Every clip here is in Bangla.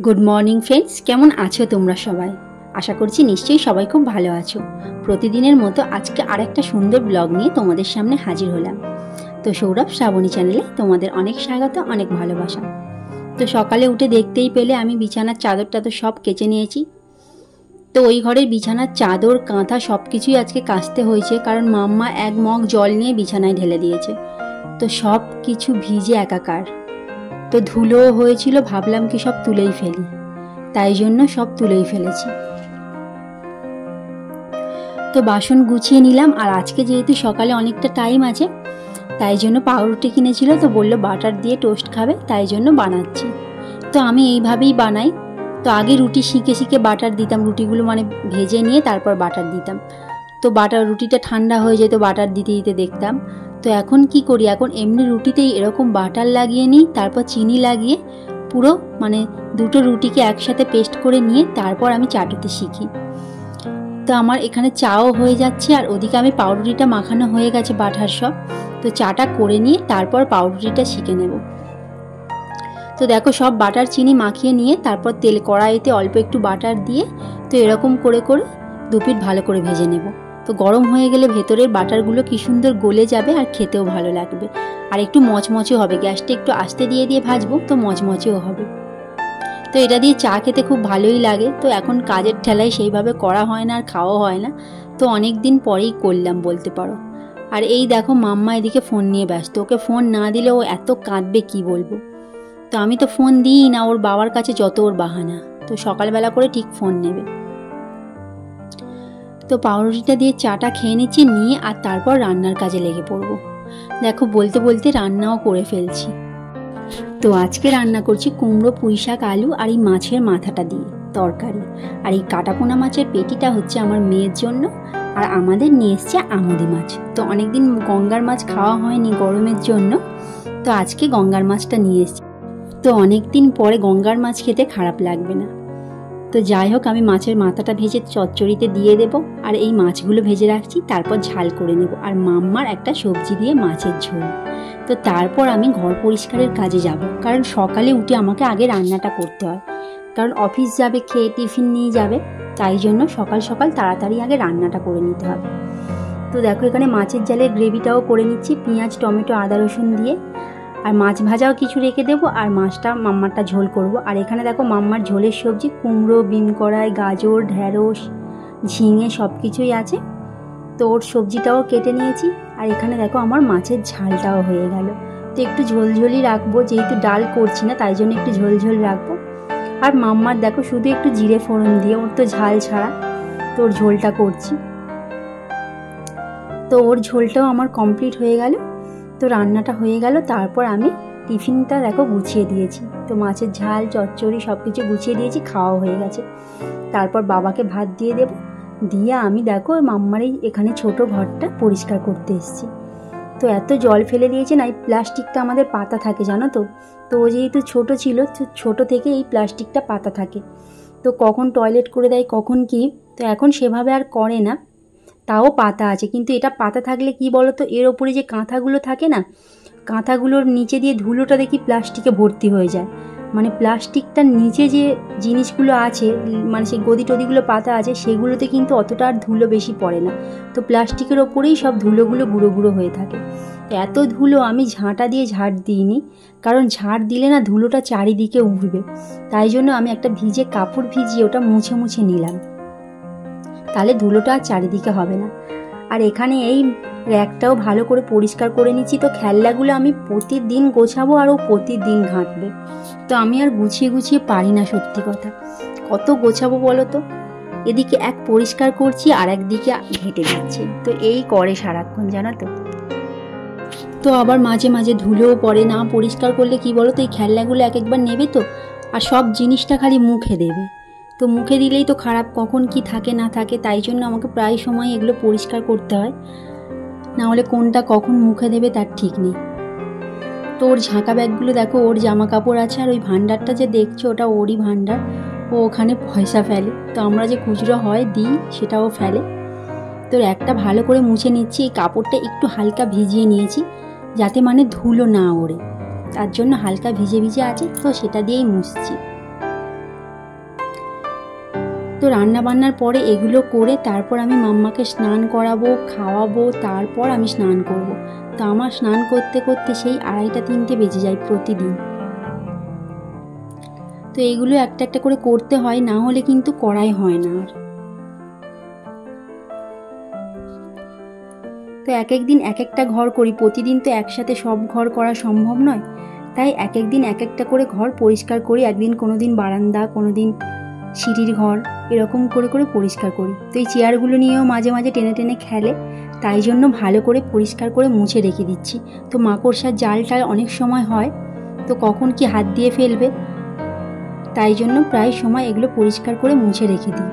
গুড মর্নিং ফ্রেন্ডস, কেমন আছো তোমরা সবাই? আশা করছি নিশ্চয়ই সবাই খুব ভালো আছো। প্রতিদিনের মতো আজকে আরেকটা সুন্দর ব্লগ নিয়ে তোমাদের সামনে হাজির হলাম। তো সৌরভ শ্রাবণী চ্যানেলে তোমাদের অনেক স্বাগত, অনেক ভালোবাসা। তো সকালে উঠে দেখতেই পেলে আমি বিছানার চাদরটা তো সব কেচে নিয়েছি। তো ওই ঘরের বিছানার চাদর কাঁথা সব কিছুই আজকে কাচতে হয়েছে, কারণ মাম্মা এক মগ জল নিয়ে বিছানায় ঢেলে দিয়েছে। তো সব কিছু ভিজে একাকার। তো ধুলো হয়েছিল, ভাবলাম কি সব তুলেই ফেলি, তাই জন্য সব তুলেই ফেলেছি। তো বাসন গুছিয়ে নিলাম। আর আজকে যেহেতু সকালে অনেকটা টাইম আছে, তাই জন্য পাউরুটি কিনেছিল, তো বললো বাটার দিয়ে টোস্ট খাবে, তাই জন্য বানাচ্ছি। তো আমি এইভাবেই বানাই। তো আগে রুটি শিখে শিখে বাটার দিতাম, রুটিগুলো মানে ভেজে নিয়ে তারপর বাটার দিতাম। তো রুটিটা ঠান্ডা হয়ে যেত, বাটার দিতে দিতে দেখতাম। তো এখন কি করি, এখন এমনি রুটিতেই এরকম বাটার লাগিয়ে নিই, তারপর চিনি লাগিয়ে পুরো মানে দুটো রুটিকে একসাথে পেস্ট করে নিয়ে তারপর আমি চাটুতে শিখি। তো আমার এখানে চাও হয়ে যাচ্ছে, আর ওদিকে আমি পাউরুটিটা মাখানো হয়ে গেছে বাটার সব। তো চাটা করে নিয়ে তারপর পাউরুটিটা শিখে নেব। তো দেখো সব বাটার চিনি মাখিয়ে নিয়ে তারপর তেল কড়াইতে অল্প একটু বাটার দিয়ে তো এরকম করে করে দুপিট ভালো করে ভেজে নেব। তো গরম হয়ে গেলে ভেতরের বাটারগুলো কি সুন্দর গলে যাবে আর খেতেও ভালো লাগবে, আর একটু মচমচে হবে। গ্যাসটা একটু আস্তে দিয়ে দিয়ে ভাজবো, তো মচমচেও হবে। তো এটা দিয়ে চা খেতে খুব ভালোই লাগে। তো এখন কাজের ঠেলায় সেইভাবে করা হয় না আর খাওয়া হয় না, তো অনেক দিন পরেই করলাম বলতে পারো। আর এই দেখো মাম্মা এদিকে ফোন নিয়ে ব্যস্ত, ওকে ফোন না দিলে ও এত কাঁদবে কি বলবো। তো আমি তো ফোন দিই না, ওর বাবার কাছে যত ওর বাহানা। তো সকালবেলা করে ঠিক ফোন নেবে। তো পাউরুটিটা দিয়ে চাটা খেয়ে নিচ্ছি, নিয়ে আর তারপর রান্নার কাজে লেগে পড়বো। দেখো বলতে বলতে রান্নাও করে ফেলছি। তো আজকে রান্না করছি কুমড়ো, পুঁই শাক, আলু আর এই মাছের মাথাটা দিয়ে তরকারি। আর এই কাটাপোনা মাছের পেটিটা হচ্ছে আমার মেয়ের জন্য, আর আমাদের নিয়ে এসছে আমুদি মাছ। তো অনেকদিন গঙ্গার মাছ খাওয়া হয়নি গরমের জন্য, তো আজকে গঙ্গার মাছটা নিয়ে এসছি। তো অনেকদিন পরে গঙ্গার মাছ খেতে খারাপ লাগবে না। তো যাই হোক, আমি মাছের মাথাটা ভেজে চচ্চড়িতে দিয়ে দেবো, আর এই মাছগুলো ভেজে রাখছি, তারপর ঝাল করে নেব। আর মাম্মার একটা সবজি দিয়ে মাছের ঝোল। তো তারপর আমি ঘর পরিষ্কারের কাজে যাব, কারণ সকালে উঠে আমাকে আগে রান্নাটা করতে হয়, কারণ অফিস যাবে, খেয়ে টিফিন নিয়ে যাবে, তাই জন্য সকাল সকাল তাড়াতাড়ি আগে রান্নাটা করে নিতে হবে। তো দেখো এখানে মাছের ঝালের গ্রেভিটাও করে নিচ্ছি, পেঁয়াজ, টমেটো, আদা, রসুন দিয়ে। আর মাছ ভাজাও কিছু রেখে দেবো, আর মাছটা মাম্মারটা ঝোল করব। আর এখানে দেখো মাম্মার ঝোলের সবজি কুমড়ো, বিম কড়াই, গাজর, ঢ্যাঁড়স, ঝিঙে সব কিছুই আছে। তো ওর সবজিটাও কেটে নিয়েছি। আর এখানে দেখো আমার মাছের ঝালটাও হয়ে গেল। তো একটু ঝোলঝোলই রাখবো, যেহেতু ডাল করছি না তাই জন্য একটু ঝোলঝোল রাখবো। আর মাম্মার দেখো শুধু একটু জিরে ফোড়ন দিয়ে, ওর তো ঝাল ছাড়া, তো ওর ঝোলটা করছি। তো ওর ঝোলটাও আমার কমপ্লিট হয়ে গেল। তো রান্নাটা হয়ে গেল, তারপর আমি টিফিনটা দেখো গুছিয়ে দিয়েছি। তো মাছের ঝাল, চচ্চড়ি সব কিছু গুছিয়ে দিয়েছি, খাওয়া হয়ে গেছে। তারপর বাবাকে ভাত দিয়ে দেব, দিয়ে আমি দেখো মাম্মার এখানে ছোট ঘরটা পরিষ্কার করতে এসেছি। তো এত জল ফেলে দিয়েছে না, এই প্লাস্টিকটা আমাদের পাতা থাকে জানো তো। তো ও যেহেতু ছোট ছিল, ছোট থেকে এই প্লাস্টিকটা পাতা থাকে। তো কখন টয়লেট করে দেয় কখন কি, তো এখন সেভাবে আর করে না, তাও পাতা আছে। কিন্তু এটা পাতা থাকলে কি বলো তো, এর ওপরে যে কাঁথাগুলো থাকে না, কাঁথাগুলোর নিচে দিয়ে ধুলোটা দেখি প্লাস্টিকে ভর্তি হয়ে যায়। মানে প্লাস্টিকটার নিচে যে জিনিসগুলো আছে, মানে সেই গদি টদিগুলো পাতা আছে, সেগুলোতে কিন্তু অতটা আর ধুলো বেশি পড়ে না। তো প্লাস্টিকের ওপরেই সব ধুলোগুলো গুঁড়ো গুঁড়ো হয়ে থাকে। এত ধুলো আমি ঝাঁটা দিয়ে ঝাড় দিইনি, কারণ ঝাড় দিলে না ধুলোটা চারিদিকে উঠবে। তাই জন্য আমি একটা ভিজে কাপড় ভিজিয়ে ওটা মুছে মুছে নিলাম, তাহলে ধুলোটা আর চারিদিকে হবে না। আর এখানে এই র্যাকটাও ভালো করে পরিষ্কার করে নিচ্ছি। তো খেলনাগুলো আমি প্রতিদিন গোছাবো, আর ও প্রতিদিন ঘাঁটবে। তো আমি আর গুছিয়ে গুছিয়ে পারি না, সত্যি কথা। কত গোছাবো বলো তো, এদিকে এক পরিষ্কার করছি আর একদিকে ঘেঁটে যাচ্ছে। তো এই করে সারাক্ষণ, জানো তো। তো আবার মাঝে মাঝে ধুলোও পড়ে, না পরিষ্কার করলে কি বলো তো, এই খেলনাগুলো এক একবার নেবে তো, আর সব জিনিসটা খালি মুখে দেবে। তো মুখে দিলেই তো খারাপ, কখন কি থাকে না থাকে, তাই জন্য আমাকে প্রায় সময় এগুলো পরিষ্কার করতে হয়, না হলে কোনটা কখন মুখে দেবে তার ঠিক নেই। তো ওর ঝাঁকা ব্যাগগুলো দেখো, ওর জামা কাপড় আছে, আর ওই ভান্ডারটা যে দেখছো ওটা ওরই ভান্ডার। ও ওখানে পয়সা ফেলে, তো আমরা যে খুচরো হয় দিই সেটাও ফেলে। তো একটা ভালো করে মুছে নিচ্ছি। এই কাপড়টা একটু হালকা ভিজিয়ে নিয়েছি, যাতে মানে ধুলো না ওড়ে, তার জন্য হালকা ভিজে ভিজে আছে, তো সেটা দিয়েই মুছছি। তো রান্না বান্নার পরে এগুলো করে তারপর আমি মাম্মাকে স্নান করাবো, খাওয়াবো, তারপর আমি স্নান করব। তো আমার স্নান করতে করতে সেই 2:30-3টে বেজে যায় প্রতিদিন। তো এইগুলো একটা একটা করে করতে হয়, না হলে কিন্তু করাই হয় না আর। তো এক একদিন এক একটা ঘর করি, প্রতিদিন তো একসাথে সব ঘর করা সম্ভব নয়, তাই এক একদিন এক একটা করে ঘর পরিষ্কার করি। একদিন কোনো দিন বারান্দা, কোনো দিন সিঁড়ির ঘর, এরকম করে করে পরিষ্কার করি। তো এই চেয়ারগুলো নিয়েও মাঝে মাঝে টেনে টেনে খেলে, তাই জন্য ভালো করে পরিষ্কার করে মুছে রেখে দিচ্ছি। তো মাকড়সার জাল টাল অনেক সময় হয়, তো কখন কি হাত দিয়ে ফেলবে, তাই জন্য প্রায় সময় এগুলো পরিষ্কার করে মুছে রেখে দিই।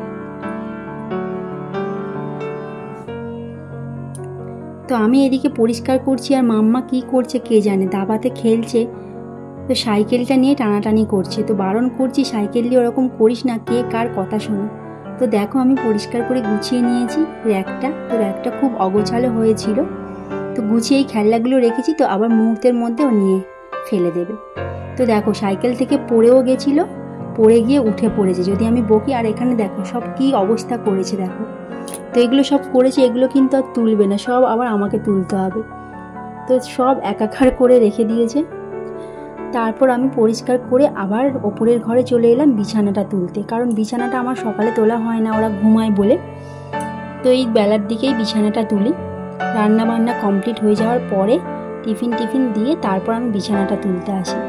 তো আমি এদিকে পরিষ্কার করছি, আর মাম্মা কি করছে কে জানে, দাবাতে খেলছে। তো সাইকেলটা নিয়ে টানাটানি করছে। তো বারণ করছি সাইকেল নিয়ে ওরকম করিস না, কে কার কথা শোনে। তো দেখো আমি পরিষ্কার করে গুছিয়ে নিয়েছি র্যাকটা। তো র্যাকটা খুব অগোছালো হয়েছিল, তো গুছিয়ে এই খেলনাগুলো রেখেছি। তো আবার মুহূর্তের মধ্যে ও নিয়ে ফেলে দেবে। তো দেখো সাইকেল থেকে পড়েও গেছিলো, পড়ে গিয়ে উঠে পড়েছে, যদি আমি বকি। আর এখানে দেখো সব কি অবস্থা করেছে দেখো। তো এগুলো সব করেছে, এগুলো কিন্তু আর তুলবে না, সব আবার আমাকে তুলতে হবে। তো সব একাকার করে রেখে দিয়েছে। তারপর আমি পরিষ্কার করে আবার ওপরের ঘরে চলে এলাম বিছানাটা তুলতে, কারণ বিছানাটা আমার সকালে তোলা হয় না, ওরা ঘুমায় বলে। তো এই বেলার দিকেই বিছানাটা তুলি। রান্না বান্না কমপ্লিট হয়ে যাওয়ার পরে টিফিন দিয়ে তারপর আমি বিছানাটা তুলতে আসি।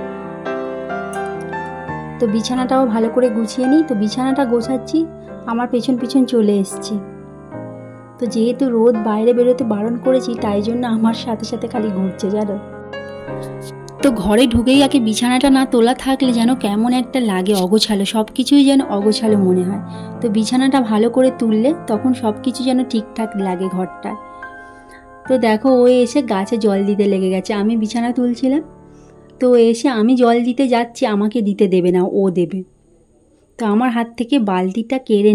তো বিছানাটাও ভালো করে গুছিয়ে নিই। তো বিছানাটা গোছাচ্ছি, আমার পেছন পিছন চলে এসছে। তো যেহেতু রোদ, বাইরে বেরোতে বারণ করেছি, তাই জন্য আমার সাথে সাথে খালি ঘুরছে জানো। তো ঘরে ঢুকেই আগে বিছানাটা না তোলা থাকলে যেন কেমন একটা লাগে, অগোছালো, সব কিছুই যেন অগোছালো মনে হয়। তো বিছানাটা ভালো করে তুললে তখন সব কিছু যেন ঠিকঠাক লাগে ঘরটা। তো দেখো ও এসে গাছে জল দিতে লেগে গেছে, আমি বিছানা তুলছিলাম। তো এসে আমি জল দিতে যাচ্ছি, আমাকে দিতে দেবে না, ও দেবে। তো আমার হাত থেকে বালতিটা কেড়ে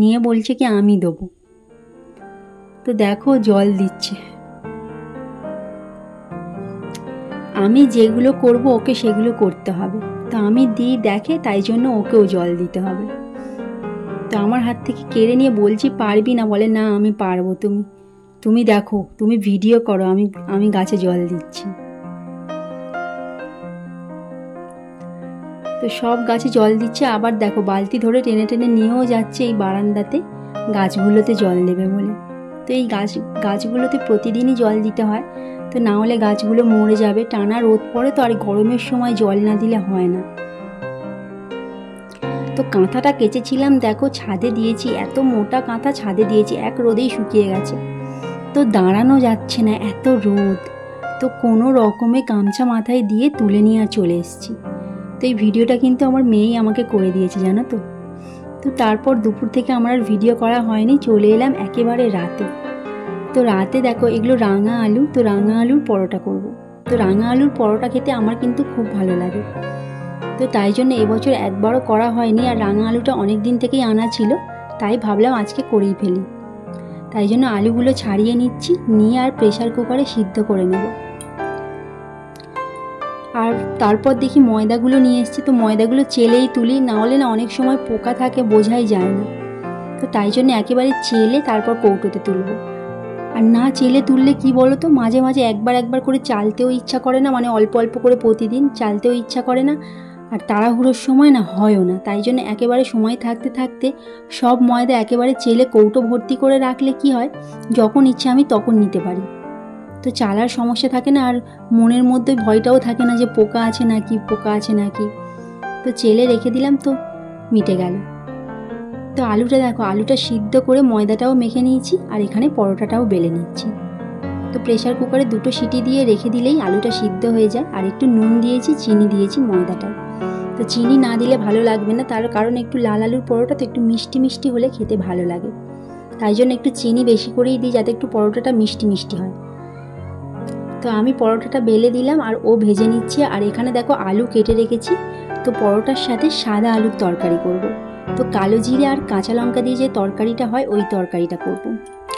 নিয়ে বলছে কি আমি দেবো। তো দেখো জল দিচ্ছে। আমি যেগুলো করব ওকে সেগুলো করতে হবে। তো আমি দিই দেখে, তাই জন্য ওকেও জল দিতে হবে। তো আমার হাত থেকে কেড়ে নিয়ে বলছি পারবি না, বলে না আমি পারবো, তুমি দেখো, তুমি ভিডিও করো, আমি গাছে জল দিচ্ছি। তো সব গাছে জল দিচ্ছে, আবার দেখো বালতি ধরে টেনে টেনে নিয়েও যাচ্ছে এই বারান্দাতে গাছগুলোতে জল দেবে বলে। তো এই গাছগুলোতে প্রতিদিনই জল দিতে হয়, তো না হলে গাছগুলো মরে যাবে। টানা রোদ পড়ে তো, আর গরমের সময় জল না দিলে হয় না। তো কাঁথাটা কেচেছিলাম দেখো ছাদে দিয়েছি, এত মোটা কাঁথা ছাদে দিয়েছি, এক রোদেই শুকিয়ে গেছে। তো দাঁড়ানো যাচ্ছে না, এত রোদ। তো কোনো রকমে গামছা মাথায় দিয়ে তুলে নিয়ে আর চলে এসেছি। তো এই ভিডিওটা কিন্তু আমার মেয়েই আমাকে করে দিয়েছে জানো তো। তো তারপর দুপুর থেকে আমার আর ভিডিও করা হয়নি, চলে এলাম একেবারে রাতে। তো রাতে দেখো এগুলো রাঙা আলু, তো রাঙা আলুর পরোটা করব। তো রাঙা আলুর পরোটা খেতে আমার কিন্তু খুব ভালো লাগে। তো তাই জন্য এবছর একবারও করা হয়নি, আর রাঙা আলুটা অনেক দিন থেকেই আনা ছিল, তাই ভাবলাম আজকে করেই ফেলি। তাই জন্য আলুগুলো ছাড়িয়ে নিচ্ছি, নিয়ে আর প্রেসার কুকারে সিদ্ধ করে নেব। আর তারপর দেখি ময়দাগুলো নিয়ে এসেছি, তো ময়দাগুলো চেলেই তুলি, না হলে না অনেক সময় পোকা থাকে, বোঝাই যায় না। তো তাই জন্য একেবারে চেলে তারপর কৌটোতে তুলবো। আর না চেলে তুললে কি বলো তো, মাঝে মাঝে একবার করে চালতেও ইচ্ছা করে না, মানে অল্প অল্প করে প্রতিদিন চালতেও ইচ্ছা করে না, আর তাড়াহুড়োর সময় না হয়ও না। তাই জন্য একেবারে সময় থাকতে থাকতে সব ময়দা একেবারে চেলে কৌটো ভর্তি করে রাখলে কি হয়, যখন ইচ্ছে আমি তখন নিতে পারি। তো চালার সমস্যা থাকে না, আর মনের মধ্যে ভয়টাও থাকে না যে পোকা আছে নাকি। তো চেলে রেখে দিলাম, তো মিটে গেল। তো আলুটা দেখো, আলুটা সিদ্ধ করে ময়দাটাও মেখে নিয়েছি, আর এখানে পরোটাটাও বেলে নিচ্ছি। তো প্রেসার কুকারে 2টো সিটি দিয়ে রেখে দিলেই আলুটা সিদ্ধ হয়ে যায়। আর একটু নুন দিয়েছি, চিনি দিয়েছি ময়দাটায়। তো চিনি না দিলে ভালো লাগবে না, তার কারণ একটু লাল আলুর পরোটা তো একটু মিষ্টি মিষ্টি হলে খেতে ভালো লাগে, তাই জন্য একটু চিনি বেশি করেই দিই, যাতে একটু পরোটাটা মিষ্টি মিষ্টি হয়। তো আমি পরোটাটা বেলে দিলাম, আর ও ভেজে নিচ্ছে। আর এখানে দেখো আলু কেটে রেখেছি। তো পরোটার সাথে সাদা আলুর তরকারি করব। তো কালো জিরে আর কাঁচা লঙ্কা দিয়ে যে তরকারিটা হয়, ওই তরকারিটা করব।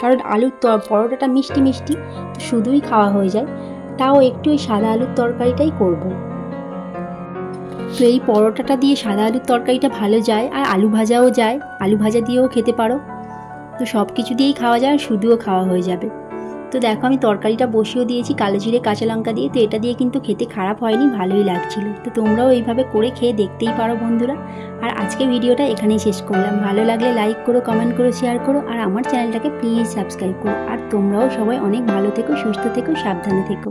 কারণ আলুর পরোটাটা মিষ্টি মিষ্টি, তো শুধুই খাওয়া হয়ে যায়, তাও একটু ওই সাদা আলুর তরকারিটাই করব। তো এই পরোটাটা দিয়ে সাদা আলুর তরকারিটা ভালো যায়, আর আলু ভাজাও যায়, আলু ভাজা দিয়েও খেতে পারো। তো সব কিছু দিয়েই খাওয়া যায়, আর শুধুও খাওয়া হয়ে যাবে। তো দেখো আমি তরকারিটা বসিয়েও দিয়েছি কালো জিরে কাঁচা লঙ্কা দিয়ে। তো এটা দিয়ে কিন্তু খেতে খারাপ হয়নি, ভালোই লাগছিল। তো তোমরাও এইভাবে করে খেয়ে দেখতেই পারো বন্ধুরা। আর আজকে ভিডিওটা এখানেই শেষ করলাম। ভালো লাগলে লাইক করো, কমেন্ট করো, শেয়ার করো, আর আমার চ্যানেলটাকে প্লিজ সাবস্ক্রাইব করো। আর তোমরাও সবাই অনেক ভালো থেকো, সুস্থ থেকো, সাবধানে থেকো।